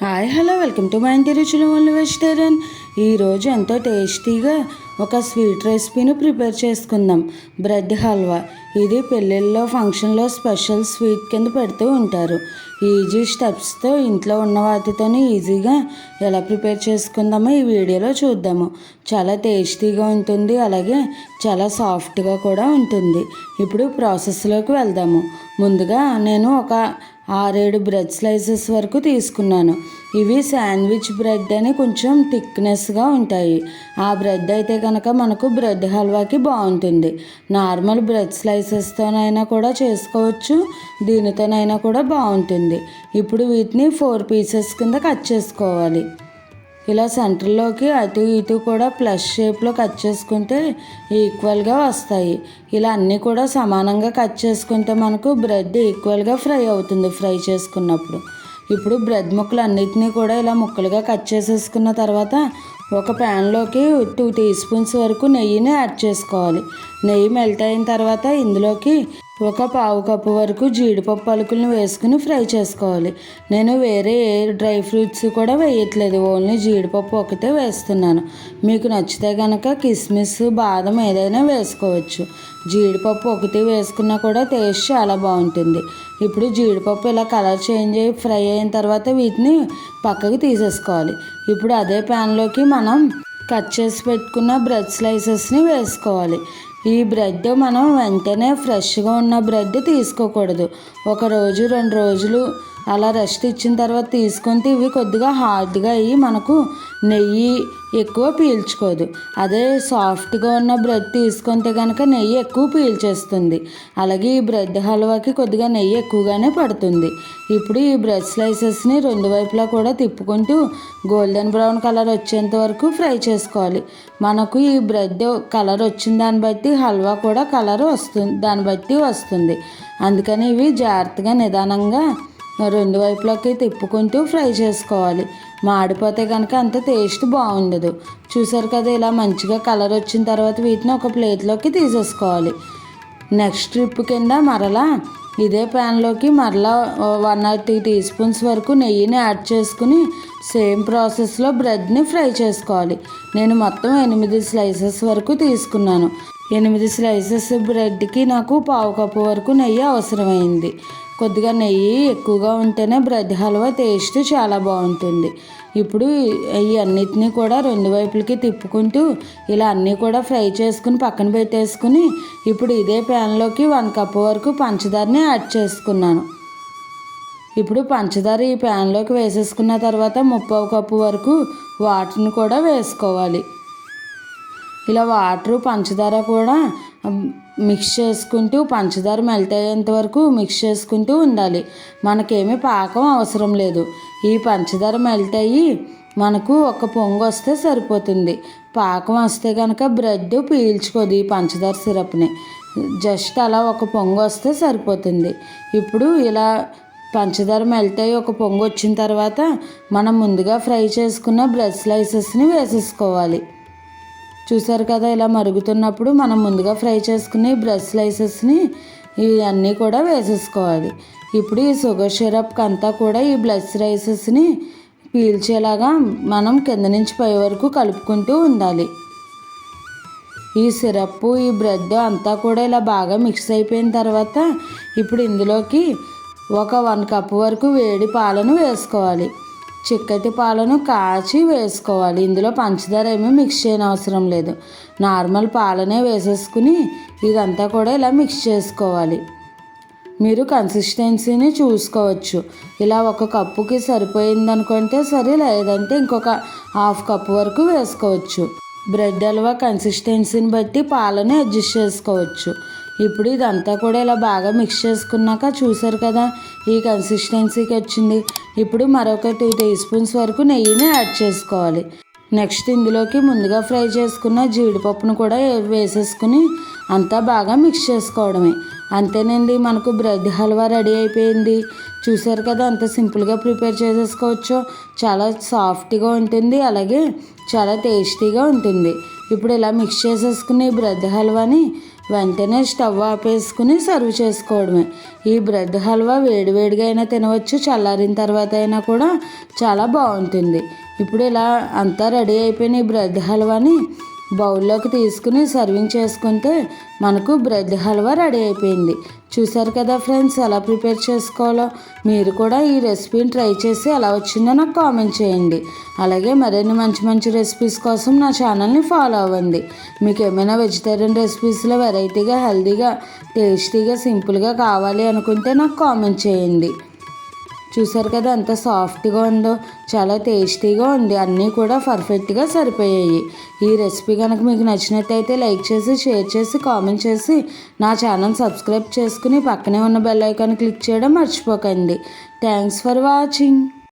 Hi hello welcome to మా ఇంటి రుచులు ఓన్లీ వెజిటేరియన్. ఈరోజు ఎంతో టేస్టీగా ఒక స్వీట్ రెసిపీని ప్రిపేర్ చేసుకుందాం. బ్రెడ్ హల్వా. ఇది పెళ్ళిళ్ళలో ఫంక్షన్లో స్పెషల్ స్వీట్ కింద పెడుతూ ఉంటారు. ఈజీ స్టెప్స్తో ఇంట్లో ఉన్న వాటితోనే ఈజీగా ఎలా ప్రిపేర్ చేసుకుందామో ఈ వీడియోలో చూద్దాము. చాలా టేస్టీగా ఉంటుంది, అలాగే చాలా సాఫ్ట్గా కూడా ఉంటుంది. ఇప్పుడు ప్రాసెస్లోకి వెళ్దాము. ముందుగా నేను ఒక 6-7 బ్రెడ్ స్లైసెస్ వరకు తీసుకున్నాను. ఇవి శాండ్విచ్ బ్రెడ్ అని కొంచెం థిక్నెస్గా ఉంటాయి. ఆ బ్రెడ్ అయితే కనుక మనకు బ్రెడ్ హల్వాకి బాగుంటుంది. నార్మల్ బ్రెడ్ స్లైసెస్తోనైనా కూడా చేసుకోవచ్చు, దీనితోనైనా కూడా బాగుంటుంది. ఇప్పుడు వీటిని 4 పీసెస్ కింద కట్ చేసుకోవాలి. ఇలా సెంటర్లోకి అటు ఇటు కూడా ప్లస్ షేప్లో కట్ చేసుకుంటే ఈక్వల్గా వస్తాయి. ఇలా అన్నీ కూడా సమానంగా కట్ చేసుకుంటే మనకు బ్రెడ్ ఈక్వల్గా ఫ్రై అవుతుంది ఫ్రై చేసుకున్నప్పుడు. ఇప్పుడు బ్రెడ్ ముక్కలు అన్నిటినీ కూడా ఇలా ముక్కలుగా కట్ చేసేసుకున్న తర్వాత ఒక ప్యాన్లోకి 2 టీ స్పూన్స్ వరకు నెయ్యిని యాడ్ చేసుకోవాలి. నెయ్యి మెల్ట్ అయిన తర్వాత ఇందులోకి ఒక 1/2 కప్పు వరకు జీడిపప్పు పలుకులను వేసుకుని ఫ్రై చేసుకోవాలి. నేను వేరే ఏ డ్రై ఫ్రూట్స్ కూడా వేయట్లేదు, ఓన్లీ జీడిపప్పు ఒకటే వేస్తున్నాను. మీకు నచ్చితే కనుక కిస్మిస్, బాదం ఏదైనా వేసుకోవచ్చు. జీడిపప్పు ఒకటి వేసుకున్నా కూడా టేస్ట్ చాలా బాగుంటుంది. ఇప్పుడు జీడిపప్పు ఇలా కలర్ చేంజ్ అయ్యి ఫ్రై అయిన తర్వాత వీటిని పక్కకు తీసేసుకోవాలి. ఇప్పుడు అదే ప్యాన్లోకి మనం కట్ చేసి పెట్టుకున్న బ్రెడ్ స్లైసెస్ని వేసుకోవాలి. ఈ బ్రెడ్ మనం వెంటనే ఫ్రెష్గా ఉన్న బ్రెడ్ తీసుకోకూడదు. 1 రోజు 2 రోజులు అలా రెస్ట్ ఇచ్చిన తర్వాత తీసుకుంటే ఇవి కొద్దిగా హార్డ్గా అయ్యి మనకు నెయ్యి ఎక్కువ పీల్చుకోదు. అదే సాఫ్ట్గా ఉన్న బ్రెడ్ తీసుకుంటే కనుక నెయ్యి ఎక్కువ పీల్చేస్తుంది. అలాగే ఈ బ్రెడ్ హల్వాకి కొద్దిగా నెయ్యి ఎక్కువగానే పడుతుంది. ఇప్పుడు ఈ బ్రెడ్ స్లైసెస్ని 2 వైపులా కూడా తిప్పుకుంటూ గోల్డెన్ బ్రౌన్ కలర్ వచ్చేంత వరకు ఫ్రై చేసుకోవాలి. మనకు ఈ బ్రెడ్ కలర్ వచ్చిన దాన్ని బట్టి హల్వా కూడా కలర్ వస్తుంది, దాన్ని బట్టి వస్తుంది. అందుకని ఇవి జాగ్రత్తగా నిదానంగా 2 వైపులకి తిప్పుకుంటూ ఫ్రై చేసుకోవాలి. మాడిపోతే కనుక అంత టేస్ట్ బాగుండదు. చూసారు కదా, ఇలా మంచిగా కలర్ వచ్చిన తర్వాత వీటిని ఒక ప్లేట్లోకి తీసేసుకోవాలి. నెక్స్ట్ ట్రిప్ కింద మరలా ఇదే ప్యాన్లోకి మరలా 1 or 2 టీ స్పూన్స్ వరకు నెయ్యిని యాడ్ చేసుకుని సేమ్ ప్రాసెస్లో బ్రెడ్ని ఫ్రై చేసుకోవాలి. నేను మొత్తం 8 స్లైసెస్ వరకు తీసుకున్నాను. 8 స్లైసెస్ బ్రెడ్కి నాకు 1/2 కప్పు వరకు నెయ్యి అవసరమైంది. కొద్దిగా నెయ్యి ఎక్కువగా ఉంటేనే బ్రెడ్ హల్వా టేస్ట్ చాలా బాగుంటుంది. ఇప్పుడు ఈ అన్నిటినీ కూడా 2 వైపులకి తిప్పుకుంటూ ఇలా అన్నీ కూడా ఫ్రై చేసుకుని పక్కన పెట్టేసుకుని ఇప్పుడు ఇదే ప్యాన్లోకి 1 కప్పు వరకు పంచదారని యాడ్ చేసుకున్నాను. ఇప్పుడు పంచదార ఈ ప్యాన్లోకి వేసేసుకున్న తర్వాత 3/4 కప్పు వరకు వాటర్ని కూడా వేసుకోవాలి. ఇలా వాటరు పంచదార కూడా మిక్స్ చేసుకుంటూ పంచదార మెల్ట్ అయ్యేంత వరకు మిక్స్ చేసుకుంటూ ఉండాలి. మనకేమీ పాకం అవసరం లేదు. ఈ పంచదార మెల్ట్ అయ్యి మనకు ఒక పొంగు వస్తే సరిపోతుంది. పాకం వస్తే కనుక బ్రెడ్ పీల్చుకోదు ఈ పంచదార సిరప్ని. జస్ట్ అలా ఒక పొంగు వస్తే సరిపోతుంది. ఇప్పుడు ఇలా పంచదార మెల్ట్ అయ్యి ఒక పొంగు వచ్చిన తర్వాత మనం ముందుగా ఫ్రై చేసుకున్న బ్రెడ్ స్లైసెస్ని వేసేసుకోవాలి. చూసారు కదా, ఇలా మరుగుతున్నప్పుడు మనం ముందుగా ఫ్రై చేసుకుని బ్రెడ్ స్లైసెస్ని ఇవన్నీ కూడా వేసేసుకోవాలి. ఇప్పుడు ఈ షుగర్ సిరప్కి అంతా కూడా ఈ బ్రెడ్ స్లైసెస్ని పీల్చేలాగా మనం కింద నుంచి పై వరకు కలుపుకుంటూ ఉండాలి. ఈ సిరప్ ఈ బ్రెడ్ అంతా కూడా ఇలా బాగా మిక్స్ అయిపోయిన తర్వాత ఇప్పుడు ఇందులోకి ఒక 1 కప్పు వరకు వేడి పాలను వేసుకోవాలి. చిక్కటి పాలను కాచి వేసుకోవాలి. ఇందులో పంచదార ఏమీ మిక్స్ చేయని అవసరం లేదు. నార్మల్ పాలనే వేసేసుకుని ఇదంతా కూడా ఇలా మిక్స్ చేసుకోవాలి. మీరు కన్సిస్టెన్సీని చూసుకోవచ్చు. ఇలా 1 కప్పుకి సరిపోయింది అనుకుంటే సరే, లేదంటే ఇంకొక 1/2 కప్పు వరకు వేసుకోవచ్చు. బ్రెడ్ హల్వా కన్సిస్టెన్సీని బట్టి పాలని అడ్జస్ట్ చేసుకోవచ్చు. ఇప్పుడు ఇదంతా కూడా ఇలా బాగా మిక్స్ చేసుకున్నాక చూసారు కదా, ఈ కన్సిస్టెన్సీకి వచ్చింది. ఇప్పుడు మరొక 2 టీ స్పూన్స్ వరకు నెయ్యిని యాడ్ చేసుకోవాలి. నెక్స్ట్ ఇందులోకి ముందుగా ఫ్రై చేసుకున్న జీడిపప్పును కూడా వేసేసుకుని అంతా బాగా మిక్స్ చేసుకోవడమే. అంతేనండి, మనకు బ్రెడ్ హల్వా రెడీ అయిపోయింది. చూసారు కదా ఎంత సింపుల్గా ప్రిపేర్ చేసేసుకోవచ్చో. చాలా సాఫ్ట్గా ఉంటుంది, అలాగే చాలా టేస్టీగా ఉంటుంది. ఇప్పుడు ఇలా మిక్స్ చేసేసుకుని బ్రెడ్ హల్వాని వెంటనే స్టవ్ ఆపేసుకుని సర్వ్ చేసుకోవడమే. ఈ బ్రెడ్ హల్వా వేడివేడిగా అయినా తినవచ్చు, చల్లారిన తర్వాత అయినా కూడా చాలా బాగుంటుంది. ఇప్పుడు ఇలా అంతా రెడీ అయిపోయిన ఈ బ్రెడ్ హల్వాని బౌల్లోకి తీసుకుని సర్వింగ్ చేసుకుంటే మనకు బ్రెడ్ హల్వా రెడీ అయిపోయింది. చూసారు కదా ఫ్రెండ్స్, ఎలా ప్రిపేర్ చేసుకోవాలో. మీరు కూడా ఈ రెసిపీని ట్రై చేసి ఎలా వచ్చిందో నాకు కామెంట్ చేయండి. అలాగే మరిన్ని మంచి మంచి రెసిపీస్ కోసం నా ఛానల్ని ఫాలో అవ్వండి. మీకు ఏమైనా వెజిటేరియన్ రెసిపీస్లో వెరైటీగా, హెల్తీగా, టేస్టీగా, సింపుల్గా కావాలి అనుకుంటే నాకు కామెంట్ చేయండి. చూసారు కదా ఎంత సాఫ్ట్గా ఉందో, చాలా టేస్టీగా ఉంది. అన్నీ కూడా పర్ఫెక్ట్గా సరిపోయాయి. ఈ రెసిపీ కనుక మీకు నచ్చినట్టయితే లైక్ చేసి, షేర్ చేసి, కామెంట్ చేసి నా ఛానల్ సబ్స్క్రైబ్ చేసుకుని పక్కనే ఉన్న బెల్ ఐకాన్ క్లిక్ చేయడం మర్చిపోకండి. Thanks for watching.